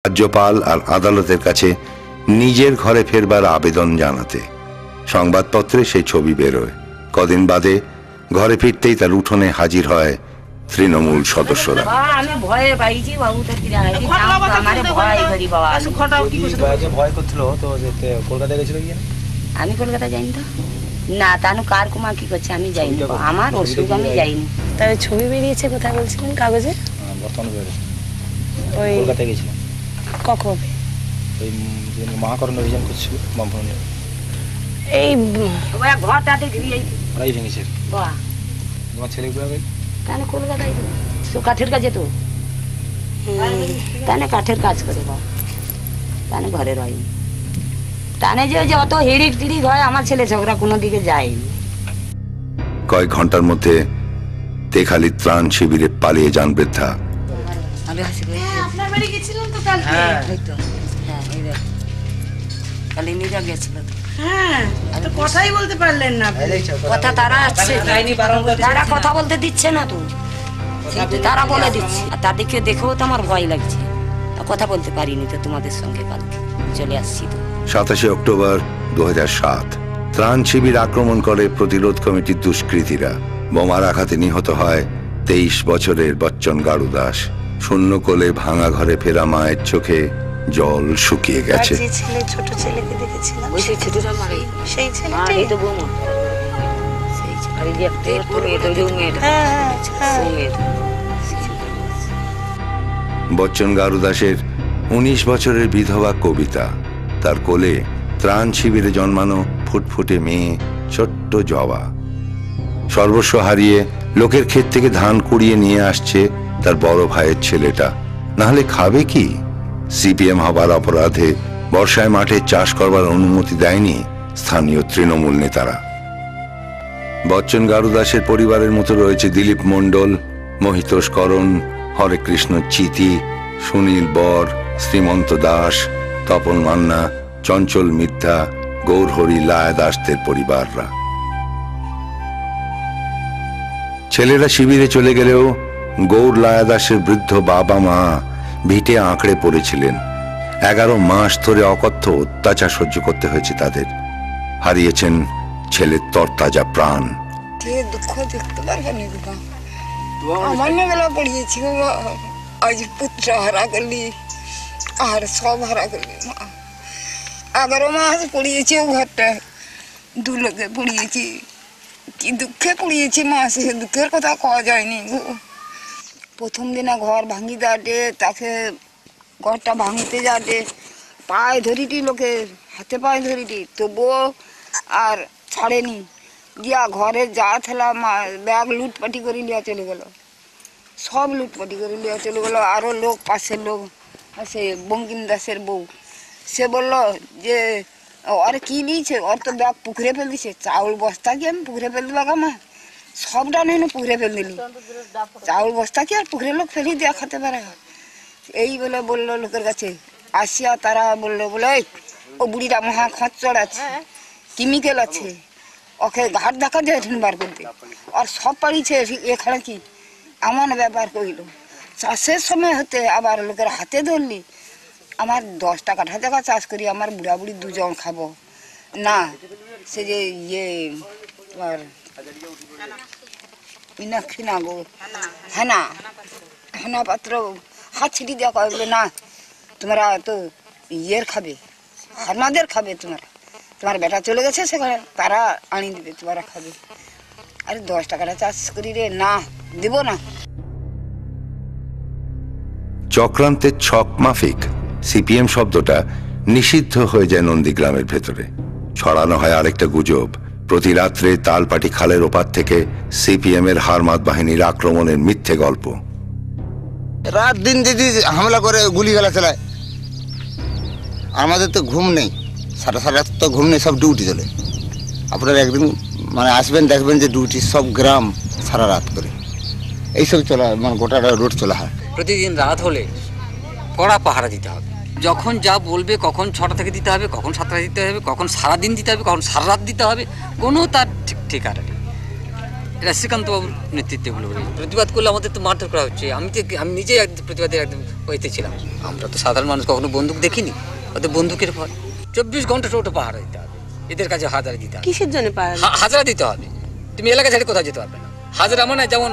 রাজ্যপাল আর আদালতের কাছে নিজের ঘরে ফেরবার আবেদন জানাতে। সংবাদপত্রে সেই ছবি বেরোয়। কদিন বাদে ঘরে ফিরতেই তার উঠোনে হাজির হয় তৃণমূল সদস্যরা। আমি ভয়ে পাইছি বাবু, তো ভয় করি বাবা। ভয় করছিল তো কলকাতা গেছিল কি? আমি কলকাতা যাইনি তো না, তানু কার কুমা কি করছে আমি যাইনি, আমার অসুখ আমি যাইনি। তবে ছবি বেরিয়েছে কোথায় বলছিলেন? কাগজে বর্তমানে বেরিয়েছে। ওই কলকাতায় গেছিল কখন? ওই মহাকরণ অভিযান করছিল বামফ্রন্ট, এই ঘরটাতে ঘিরিয়ে ওরাই ভেঙেছে। বাহ, তোমার ছেলেগুলো তাহলে কলকাতায় তো কাঠের কাজে তো তাহলে কাঠের কাজ করে বাবা, তাহলে ঘরে রয়নি। তানে যে অত হিড়িক টিড়িক হয়, আমার ছেলে ছোকরা কোনো দিকে যায়নি। কয়েক ঘন্টার মধ্যে তেখালি ত্রাণ শিবিরে পালিয়ে যান বৃদ্ধা। আপনার বাড়ি গেছিলেন তো কালকে? হ্যাঁ, এই দেখ কালি নিজা গেছিল তো। হ্যাঁ, তো কথাই বলতে পারলেন না। কথা তারা আছে, তারা কথা বলতে দিচ্ছে না তো, তারা বলে দিচ্ছে। আর তাদেরকে দেখেও তো আমার ভয় লাগছে, কথা বলতে পারিনি তো তোমাদের সঙ্গে। কালকে চলে আসছি তো। 27 অক্টোবর 2007 ত্রাণ শিবির আক্রমণ করে প্রতিরোধ কমিটির দুষ্কৃতীরা। বোমার আঘাতে নিহত হয় 23 বছরের বচ্চন গাড়ু দাস। শূন্য কোলে ভাঙা ঘরে ফেরা মায়ের চোখে জল শুকিয়ে গেছে। ছোট ছেলেকে দেখেছিলাম, ওই সেই ছোটটা মারে, সেই ছেলেটা। এই তো বৌমা, সেই ছেলে দেখতে পুরো এই তো মেয়েটা। বচ্চন গাড়ু দাসের 19 বছরের বিধবা কবিতা। তার কোলে ত্রাণ শিবিরে জন্মানো ফুটফুটে মেয়ে ছোট্ট জবা। সর্বস্ব হারিয়ে লোকের ক্ষেত থেকে ধান কুড়িয়ে নিয়ে আসছে তার বড় ভাইয়ের ছেলেটা। নাহলে খাবে কি? সিপিএম হবার অপরাধে বর্ষায় মাঠে চাষ করবার অনুমতি দেয়নি স্থানীয় তৃণমূল নেতারা। বচ্চন গাড়ু দাসের পরিবারের মতো রয়েছে দিলীপ মণ্ডল, মহিতোষ করণ, হরে কৃষ্ণ চিতি, সুনীল বর, শ্রীমন্ত দাস, তপন মান্না, চঞ্চল মিথ্যা, গৌরহরি লায়া দাসদের পরিবাররা। ছেলেরা শিবিরে চলে গেলেও গৌর লায়া দাসের বৃদ্ধ বাবা মা ভিটে আঁকড়ে পড়েছিলেন। 11 মাস ধরে অকথ্য অত্যাচার সহ্য করতে হয়েছে তাদের। হারিয়েছেন ছেলের তরতাজা প্রাণ। দুঃখ দেখতে পারবেন আমার মেলা পড়িয়েছি আজ পুত্র হারা গেলি আর সব হারা গেলি। 11 মাস পড়িয়েছি ও ঘরটা, 2 লোকে পড়িয়েছি। কি দুঃখে পড়িয়েছি মা, সে দুঃখের কথা কওয়া যায়নি গো। প্রথম দিনে ঘর ভাঙি যাটে, তাকে ঘরটা ভাঙতে যাটে পায়ে ধরিটি, লোকের হাতে পায়ে ধরিটি, তবুও আর ছাড়েনি। দিয়া ঘরে যা থেলা ব্যাগ লুটপাটি করে লিয়া চলে গেল, সব লুটপাটি করে লিয়া চলে গেল। আরও লোক, পাশের লোক, সে বঙ্কিম দাসের বউ, সে বলল যে ওর কি নিয়েছে, ওর তো ব্যাগ পুকুরে ফেল দিছে। চাউল বস্তা কি আমি পুকুরে ফেল দিবা মা? সবটা নেই পুকুরে ফেল দিলি, চাউল বস্তা কি আর পুকুরে লোক ফেলি দেওয়া খেতে পারে? এই বলে বললো লোকের কাছে। আসিয়া তারা বললো বলে ও বুড়িটা মহা খচ্চর আছে, কেমিক্যাল আছে, ওকে ঘাট দেখা যায় বার করতে। আর সব পারিছে এখানে কি এমন ব্যাপার করিল। চাষের সময় হতে আবার লোকের হাতে ধরলি। আমার 10 টাকা টাকা চাষ করি, আমার বুড়া বুড়ি 2 জন খাবো না। সে যে তোমার মীনাক্ষী না গো, হেনা পাত্র হাত ছিটি দেওয়া কয় বলে না, তোমরা তো খাবে, আমাদের খাবে, তোমার বেটা চলে গেছে সেখানে, তারা আনি দিবে, তোমরা খাবে। আরে 10 টাকাটা চাষ করি রে, না দেব না। চক্রান্তের ছক মাফিক সিপিএম শব্দটা নিষিদ্ধ হয়ে যায় নন্দীগ্রামের ভেতরে। ছড়ানো হয় আরেকটা গুজব। প্রতি রাত্রে তালপাটি খালের ওপার থেকে সিপিএম এর হারমাত বাহিনীর আক্রমণের মিথ্যে গল্প। রাত দিন যদি হামলা করে গুলি গালা চালায়, আমাদের তো ঘুম নেই, সারা রাত তো ঘুম নেই, সব ডিউটি চলে। আপনারা একদিন আসবেন, দেখবেন যে ডিউটি সব গ্রাম সারা রাত করে এইসব চলা, গোটা রোড চলা হয়। প্রতিদিন রাত হলে কড়া পাহারা দিতে হবে। যখন যা বলবে, কখন 6টা থেকে দিতে হবে, কখন 7টা দিতে হবে, কখন সারাদিন দিতে হবে, কখন সারা রাত দিতে হবে, কোনো তার ঠিকানা নেই। এটা শ্রীকান্তবাবুর নেতৃত্বে এগুলো হয়েছে। প্রতিবাদ করলে আমাদের তো মারধর করা হচ্ছে। আমি নিজেই একদম প্রতিবাদের একদম হইতে ছিলাম। আমরা তো সাধারণ মানুষ, কখনো বন্দুক দেখিনি, ওদের বন্দুকের ভয়। 24 ঘন্টা টোটো পাহারা দিতে হবে, এদের কাছে হাজারা দিতে হবে। কিসের জন্য হাজারা দিতে হবে। তুমি এলাকা ছেড়ে কোথাও যেতে পারবে না। হাজারা মানে যেমন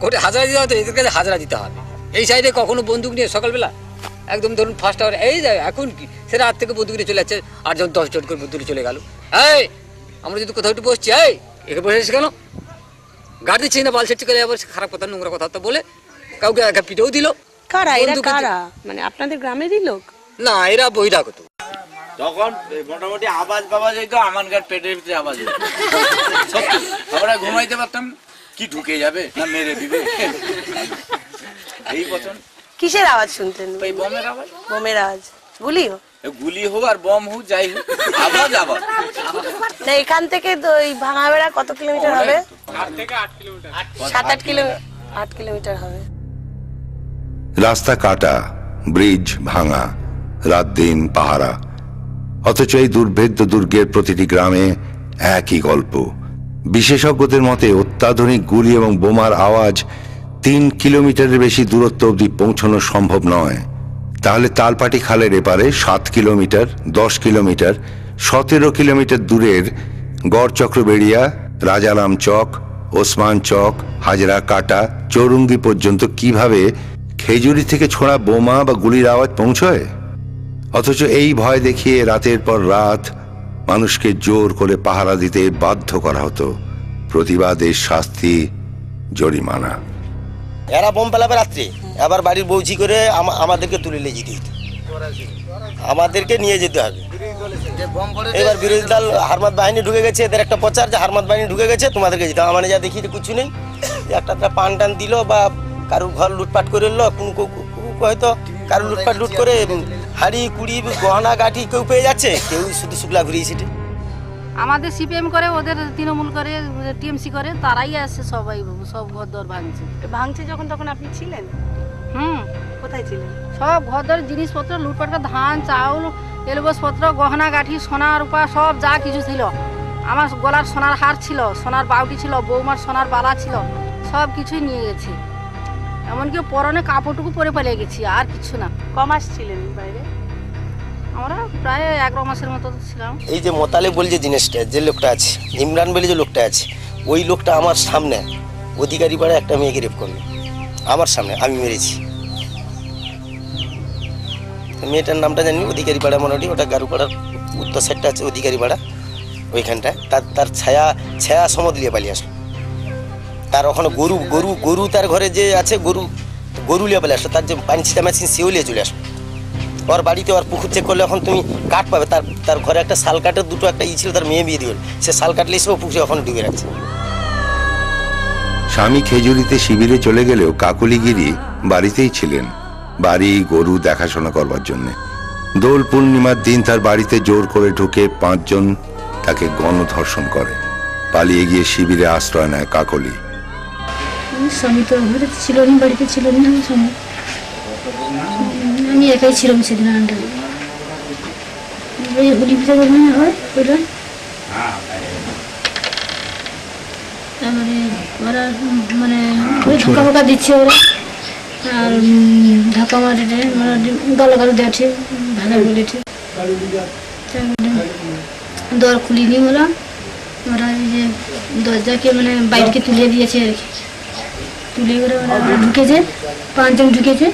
কোর্টে হাজারা দিতে হবে, এদের কাছে হাজারা দিতে হবে। এই সাইডে কখনো বন্দুক নিয়ে সকালবেলা একদম ধরুন ফার্স্ট আওয়ার এই যায়, এখন কি সে রাত থেকে বন্দুক নিয়ে চলে যাচ্ছে, আর যখন 10 জন করে বন্দুক চলে গেল। এই আমরা যদি কোথাও একটু বসছি, এই একে বসে এসে কেন গাড়ি দিচ্ছি না, বাল সেটি করে আবার খারাপ কথা নোংরা কথা বলে কাউকে একা পিটেও দিল। কারা এরা? কারা মানে আপনাদের গ্রামেরই লোক? না, এরা বহিরাগত। তখন মোটামুটি আওয়াজ বাবাজ হইতো, আমার গাড়ি পেটের ভিতরে আওয়াজ হইতো। সত্যি আমরা ঘুমাইতে পারতাম, কি ঢুকে যাবে না মেরে দিবে। এই বছর কিসের আওয়াজ শুনতেন? এই বমের আওয়াজ। বোমের আওয়াজ? গুলিও? গুলি হোক আর বম হোক, যাই হোক, আওয়াজ আওয়াজ। না এখান থেকে তো ওই ভাঙাবেড়া কত কিলোমিটার হবে? 7-8 কিলোমিটার। 8 কিলোমিটার হবে। রাস্তা কাটা, ব্রিজ ভাঙা, রাত দিন পাহারা, অথচ এই দুর্ভেদ্য দুর্গের প্রতিটি গ্রামে একই গল্প। বিশেষজ্ঞদের মতে অত্যাধুনিক গুলি এবং বোমার আওয়াজ 3 কিলোমিটারের বেশি দূরত্ব অবধি পৌঁছানো সম্ভব নয়। তাহলে তালপাটি খালের এপারে 7 কিলোমিটার, 10 কিলোমিটার, 17 কিলোমিটার দূরের গড়চক্রবেড়িয়া, রাজারাম চক, ওসমান চক, হাজরা কাটা, চৌরঙ্গি পর্যন্ত কিভাবে খেজুরি থেকে ছোড়া বোমা বা গুলির আওয়াজ পৌঁছয়? অথচ এই ভয় দেখিয়ে রাতের পর রাত মানুষকে জোর করে পাহারা দিতে বাধ্য করা হতো। প্রতিবাদের শাস্তি জরিমানা। এরা বোম পেলাবে রাত্রে, আবার বাড়ির বৌজি করে আমাদেরকে তুলে নিয়ে যেতে হতো, আমাদেরকে নিয়ে যেতে হবে। এবার বিরোধী দল হারমাত বাহিনী ঢুকে গেছে, এদের একটা প্রচার যে হারমাত বাহিনী ঢুকে গেছে, তোমাদেরকে যেতে হবে। মানে যা দেখি কিছু নেই, একটা পান টান দিল বা কারুর ঘর লুটপাট করে এলো, হয়তো কারুর লুট করে হাড়ি কুড়ি গহনা গাঠি কেউ পেয়ে যাচ্ছে, কেউ শুধু শুকলা ঘুরিয়ে সেটে। আমাদের সিপিএম করে, ওদের তৃণমূল করে, টিএমসি করে, তারাই আসছে সবাই, সব ঘর দর ভাঙছে। ভাঙছে যখন তখন আপনি ছিলেন? কোথায় ছিলেন? সব ঘর দর জিনিসপত্র লুটপাট করে, ধান চাউল এলবসপত্র গহনা গাঠি সোনা রূপা সব যা কিছু ছিল। আমার গলার সোনার হার ছিল, সোনার বাউটি ছিল, বৌমার সোনার বালা ছিল, সব কিছুই নিয়ে গেছে। এমনকি পরনে কাপড়টুকু পরে পালিয়ে গেছি, আর কিছু না। কমাস ছিলেন বাইরে? আমরা প্রায় 11 মাসের মতো ছিলাম। এই যে মোতালে বলে যে জিনিসটা, যে লোকটা আছে, ইমরান বলে যে লোকটা আছে, ওই লোকটা আমার সামনে অধিকারী পাড়ায় একটা মেয়েকে রেপ করলো আমার সামনে, আমি মেরেছি। মেয়েটার নামটা জানি, অধিকারী পাড়া মোটামুটি, ওটা গারুপাড়ার উত্তর সাইডটা আছে অধিকারী পাড়া, ওইখানটায় তার ছায়া সমদ লিয়ে পালিয়ে আসলো। তার ওখানে গরু তার ঘরে যে আছে, গরু লিয়ে পালিয়ে আসলো। তার যে পানি ছিটা মেশিন সেও লিয়ে চলে আসলো। ওর বাড়িতে ওর পুকুর চেক করলে এখন তুমি কাঠ পাবে, তার ঘরে একটা শাল কাঠের দুটো একটা ছিল, তার মেয়ে বিয়ে দিয়ে, সে শাল কাটলে এসে ও পুকুরে ওখানে ডুবে রাখছে। স্বামী খেজুরিতে শিবিরে চলে গেলেও কাকুলিগিরি বাড়িতেই ছিলেন, বাড়ি গরু দেখাশোনা করবার জন্য। দোল পূর্ণিমার দিন তার বাড়িতে জোর করে ঢুকে 5 জন তাকে গণধর্ষণ করে। পালিয়ে গিয়ে শিবিরে আশ্রয় নেয় কাকলি। স্বামী তো ঘরে ছিল না, বাড়িতে ছিল না, স্বামী আমি একাই ছিলাম সেদিন আন্ডারে। হোলি পূজা করবেন হয় ওইটা, তারপরে ওরা মানে ওই ধাক্কা ফাঁকা দিচ্ছে ওরা, আর ধাক্কা মারে গালাগালি দেখছে, ভালো বলেছে। দর খুলিনি ওরা এই যে দরজাকে মানে বাইরকে তুলে দিয়েছে আর কি, তুলে করে ওরা ঢুকেছে, 5 জন ঢুকেছে।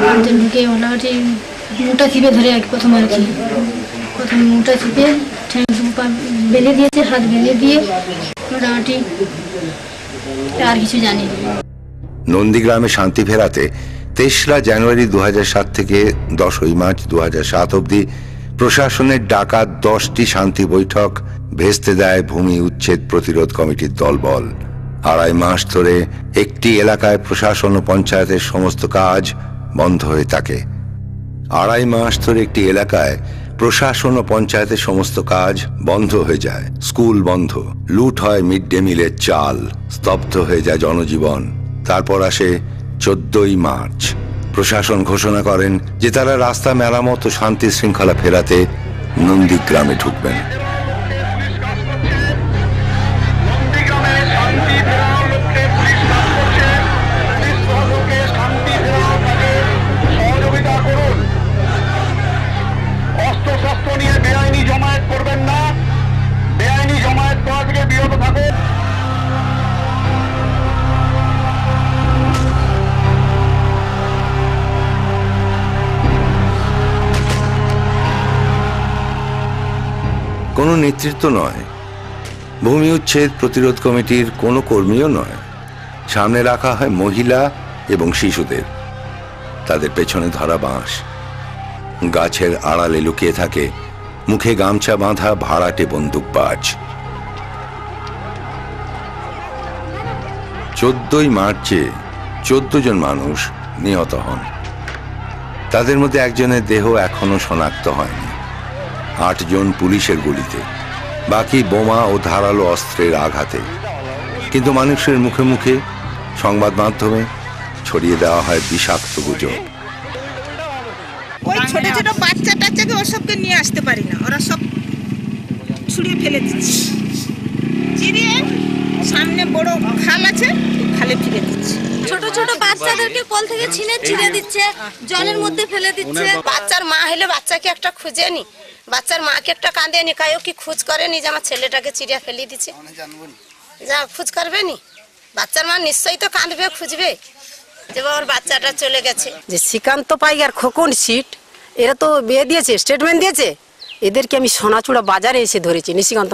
5 জন ঢুকে মোটামুটি মুটা চিপে ধরে আর কি, প্রথম মুটা চিপে ঠ্যাং বেঁধে দিয়েছে, হাত বেঁধে দিয়ে মোটামুটি আর কিছু জানি। নন্দীগ্রামে শান্তি ফেরাতে 23 জানুয়ারি 2007 থেকে 10 মার্চ 2007 অবধি প্রশাসনের ডাকা 10টি শান্তি বৈঠক ভেস্তে দেয় ভূমি উচ্ছেদ প্রতিরোধ কমিটির দলবল। 2.5 মাস ধরে একটি এলাকায় প্রশাসন ও পঞ্চায়েতের সমস্ত কাজ বন্ধ হয়ে থাকে। 2.5 মাস ধরে একটি এলাকায় প্রশাসন ও পঞ্চায়েতের সমস্ত কাজ বন্ধ হয়ে যায়। স্কুল বন্ধ, লুট হয় মিড ডে মিলের চাল, স্তব্ধ হয়ে যায় জনজীবন। তারপর আসে 14 মার্চ। প্রশাসন ঘোষণা করেন যে তারা রাস্তা মেরামত ও শান্তি শৃঙ্খলা ফেরাতে নন্দীগ্রামে ঢুকবেন। কোনো নেতৃত্ব নয়, ভূমি উচ্ছেদ প্রতিরোধ কমিটির কোনো কর্মীও নয়। সামনে রাখা হয় মহিলা এবং শিশুদের। তাদের পেছনে ধরা বাঁশ, গাছের আড়ালে লুকিয়ে থাকে মুখে গামছা বাঁধা ভাড়াটে বন্দুকবাজ। 14ই মার্চে 14 জন মানুষ নিহত হন। তাদের মধ্যে একজনের দেহ এখনো শনাক্ত হয়নি। 8 জন পুলিশের গুলিতে, বাকি বোমা ও ধারালো অস্ত্রের আঘাতে। কিন্তু মানুষের মুখে মুখে, সংবাদ মাধ্যমে ছড়িয়ে দেওয়া হয় বিষাক্ত গুজব। ওই ছোট ছোট বাচ্চা টাচ্চাকে ওসবকে নিয়ে আসতে পারি না, ওরা সব ছুড়িয়ে ফেলে দিচ্ছে, চিরিয়ে সামনে বড় খাল আছে, খালে ফেলে দিচ্ছে। ছোট ছোট বাচ্চাদেরকে কোল থেকে ছিঁড়ে দিচ্ছে, জলের মধ্যে ফেলে দিচ্ছে। বাচ্চার মা হলে বাচ্চাকে একটা খুঁজে নি, বাচ্চার মাকে একটা কাঁদে নি, কায়ও কি খোঁজ করেনি যে আমার ছেলেটাকে চিড়িয়া ফেলে দিচ্ছে? যা খোঁজ করবে নি, বাচ্চার মা নিশ্চয়ই তো কাঁদবে, খুঁজবে যে ওর বাচ্চাটা চলে গেছে। যে শ্রীকান্ত পাই আর খোকন সিট, এরা তো বিয়ে দিয়েছে, স্টেটমেন্ট দিয়েছে। এদেরকে আমি সোনাচূড়া বাজারে এসে ধরেছি, নিশিকান্ত